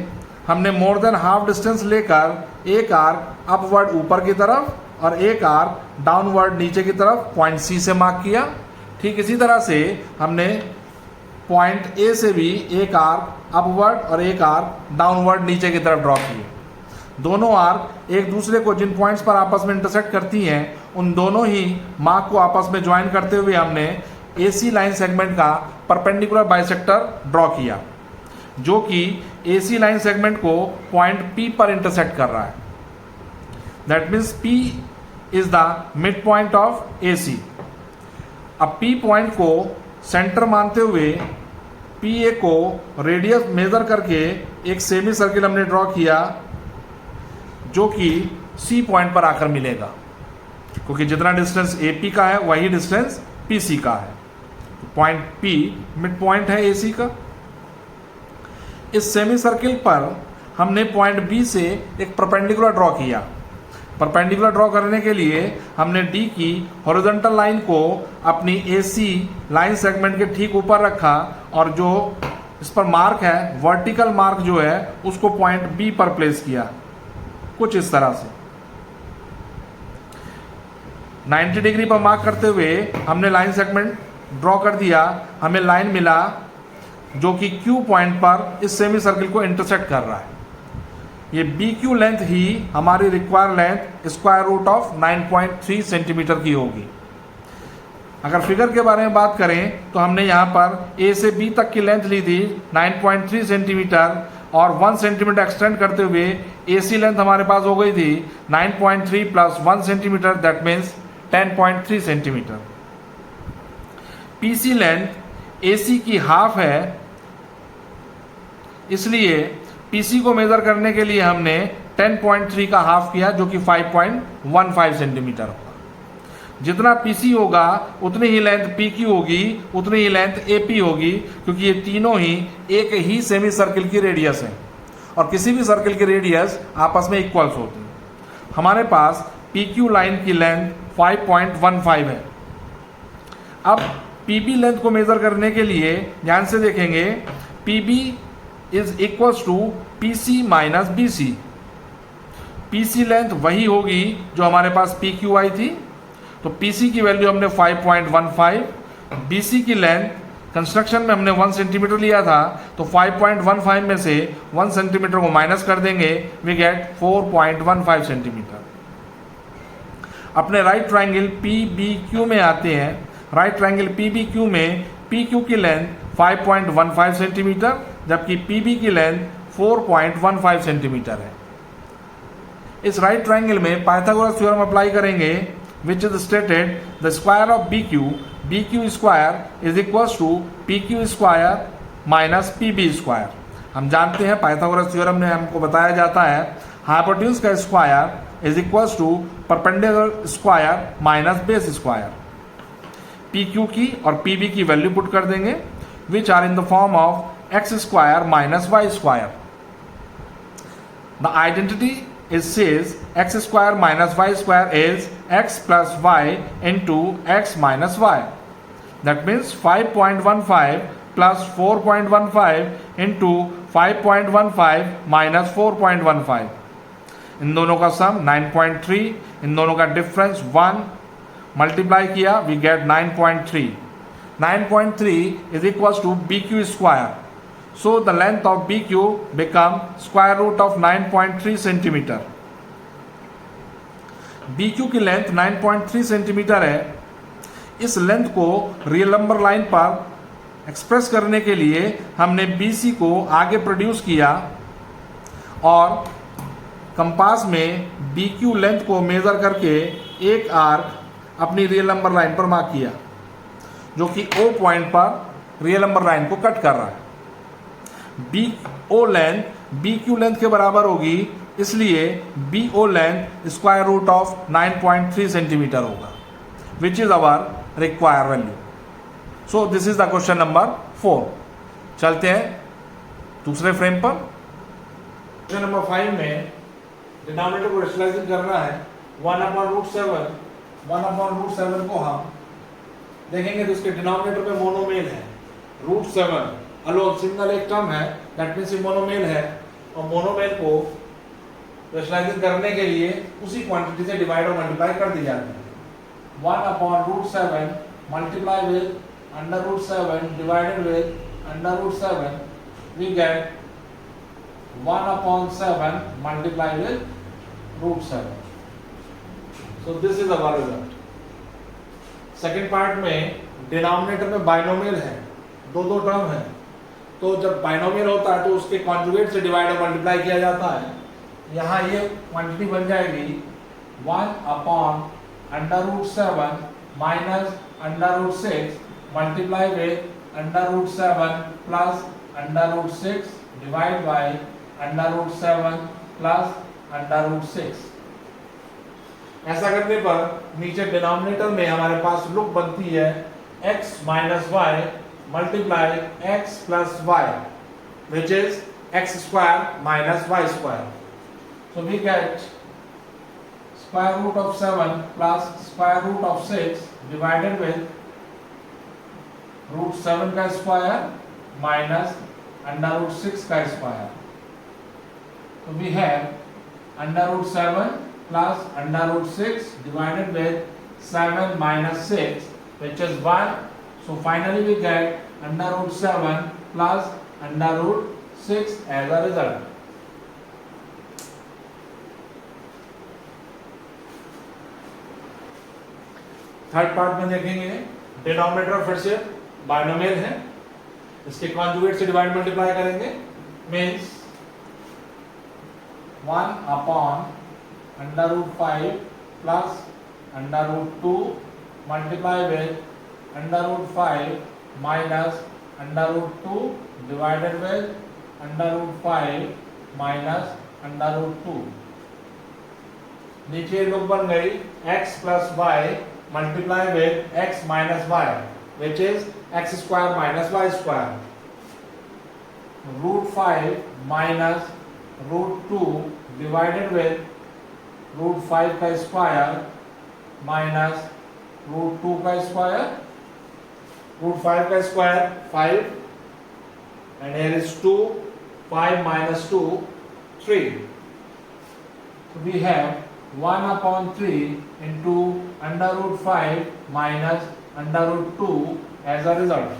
हमने मोर देन हाफ डिस्टेंस लेकर एक आर्क अपवर्ड ऊपर की तरफ और एक आर्क डाउनवर्ड नीचे की तरफ पॉइंट C से मार्क किया. ठीक इसी तरह से हमने पॉइंट A से भी एक आर्क अपवर्ड और एक आर्क डाउनवर्ड नीचे की तरफ ड्रॉ किए. दोनों आर्क एक दूसरे को जिन पॉइंट्स पर आपस में इंटरसेक्ट करती हैं, उन दोनों ही मार्क को आपस में ज्वाइन करते हुए हमने AC लाइन सेगमेंट का परपेंडिकुलर बाइसेक्टर ड्रॉ किया, जो कि AC लाइन सेगमेंट को पॉइंट P पर इंटरसेक्ट कर रहा है. That means P is the mid point of AC. अब P पॉइंट को सेंटर मानते हुए PA को रेडियस मेजर करके एक सेमी सर्किल हमने ड्रॉ किया, जो कि C पॉइंट पर आकर मिलेगा, क्योंकि जितना डिस्टेंस AP का है वही डिस्टेंस PC का है. पॉइंट P मिड पॉइंट है AC का. इस सेमी सर्किल पर हमने पॉइंट B से एक परपेंडिकुलर ड्रॉ किया. परपेंडिकुलर ड्रॉ करने के लिए हमने D की हॉरिजॉन्टल लाइन को अपनी AC लाइन सेगमेंट के ठीक ऊपर रखा, और जो इस पर मार्क है, वर्टिकल मार्क जो है, उसको पॉइंट B पर प्लेस किया, कुछ इस तरह से 90 डिग्री पर मार्क करते हुए हमने लाइन सेगमेंट ड्रॉ कर दिया. हमें लाइन मिला जो कि Q पॉइंट पर इस सेमी सर्किल को इंटरसेक्ट कर रहा है। ये BQ लेंथ ही हमारी required length square root of 9.3 centimetre की होगी। अगर फिगर के बारे में बात करें तो हमने यहाँ पर A से B तक की लेंथ ली थी 9.3 सेंटीमीटर और 1 सेंटीमीटर एक्सटेंड करते हुए AC लेंथ हमारे पास हो गई थी 9.3 plus 1 centimetre, that means 10.3 centimetre. PC length AC की हाफ है, इसलिए PC को मेजर करने के लिए हमने 10.3 का हाफ किया जो कि 5.15 सेंटीमीटर होगा। जितना PC होगा उतनी ही लेंथ PQ होगी, उतनी ही लेंथ AP होगी, क्योंकि ये तीनों ही एक ही सेमी सर्किल की रेडियस है और किसी भी सर्किल की रेडियस आपस में इक्वल्स होती है। हमारे पास PQ लाइन की लेंथ 5.15 है। अब PB लेंथ को मेजर करने के लिए ध्यान से देखेंगे, PB is equals to PC minus BC। PC length वही होगी जो हमारे पास PQ आई थी, तो PC की वैल्यू हमने 5.15, BC की लेंथ कंस्ट्रक्शन में हमने 1 सेंटीमीटर लिया था, तो 5.15 में से 1 सेंटीमीटर को माइनस कर देंगे, वी गेट 4.15 सेंटीमीटर। अपने राइट ट्रायंगल PBQ में आते हैं। राइट ट्रायंगल PBQ में PQ की लेंथ 5.15 सेंटीमीटर जबकि PB की लेंथ 4.15 सेंटीमीटर है। इस राइट ट्रायंगल में पाइथागोरस थ्योरम अप्लाई करेंगे, which is stated the square of BQ square is equals to PQ square minus PB square। हम जानते हैं पाइथागोरस थ्योरम में हमको बताया जाता है हाइपोटेन्यूज का square is equals to perpendicular square minus base square. PQ की और PB की वैल्यू पुट कर देंगे which are in the form of x square minus y square। The identity it says x square minus y square is x plus y into x minus y। That means 5.15 plus 4.15 into 5.15 minus 4.15। इन दोनों का सम 9.3, इन दोनों का difference 1, multiply किया we get 9.3। 9.3 is equals to BQ square। So the length of BQ become square root of 9.3 centimetre. BQ की length 9.3 centimetre है। इस length को real number line पर एक्सप्रेस करने के लिए हमने BC को आगे प्रोड्यूस किया और कंपास में BQ लेंथ को मेजर करके एक आर्क अपनी रियल नंबर लाइन पर मार्क किया जो कि O पॉइंट पर रियल नंबर लाइन को कट कर रहा है। BO लेंथ BQ लेंथ के बराबर होगी, इसलिए BO length square root of 9.3 centimetre होगा which is our require value. So this is the question number 4। चलते हैं दूसरे फ्रेम पर। क्वेश्चन नंबर 5 में डिनोमिनेटर को रेशनलाइज करना है 1/√7। 1/√7 को हम देखेंगे तो इसके डिनोमिनेटर में मोनोमेल है। √7 अलोन सिंगल एक टर्म है, दैट मीन्स ये मोनोमेल है और मोनोमेल को रेशनलाइज करने के लिए उसी क्वांटिटी से डिवाइड और मल्टीप्लाई कर दी जाती है। 1/√7 multiply with √7 divided with √7 we get 1/7 multiply with √7। So this is our result. Second part में डिनोमिनेटर में बाइनोमियल है, दो टर्म है, तो जब बाइनोमियल होता है तो उसके कॉन्जुगेट से डिवाइड और मल्टीप्लाई किया जाता है। यहाँ ये क्वांटिटी बन जाएगी 1/√7 minus √6 multiply with √7 plus √6 divide by √7 plus √6। ऐसा करने पर नीचे डिनोमिनेटर में हमारे पास लुक बनती है x minus y multiply x plus y which is x square minus y square. So we get square root of 7 plus square root of 6 divided with √7 का स्क्वायर माइनस √6 का square. So we have √7 plus √6 divided with 7 minus 6 which is 1. So finally we get √7 plus under root 6 as a result. Third part में देखेंगे, denominator फिर से binomial है, इसके conjugate से divide multiply करेंगे, means 1 upon under root 5 plus under root 2 multiply with under root 5 minus under root 2 divided with under root 5 minus under root 2. नीचे लोग बन गई x plus y multiply with x minus y which is x square minus y square. Root 5 minus root 2 divided with root 5 का square minus root 2 का square, root 5 का square 5 and here is 2, 5 minus 2 3. So we have 1 upon 3 into under root 5 minus under root 2 as a result.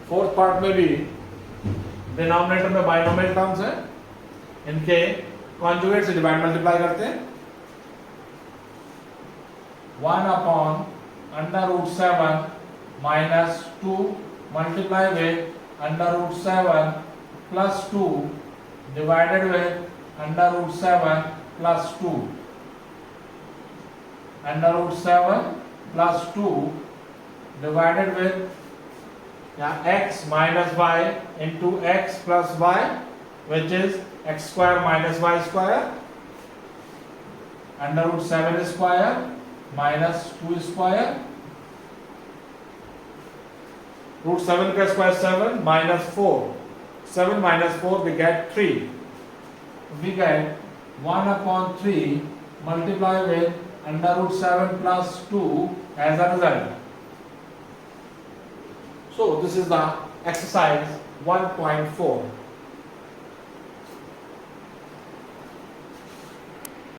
Fourth part में भी denominator में binomial terms है, इनके conjugate से divide multiply करते हैं. 1 upon under root 7 minus 2 multiply with under root 7 plus 2 divided with under root 7 plus 2. Under root 7 plus 2 divided with x minus y into x plus y which is x square minus y square. Under root 7 square minus 2 square. Root 7 का square 7 minus 4. 7 minus 4 we get 3. We get 1 upon 3 multiply with under root 7 plus 2 as a result. So this is the exercise 1.4.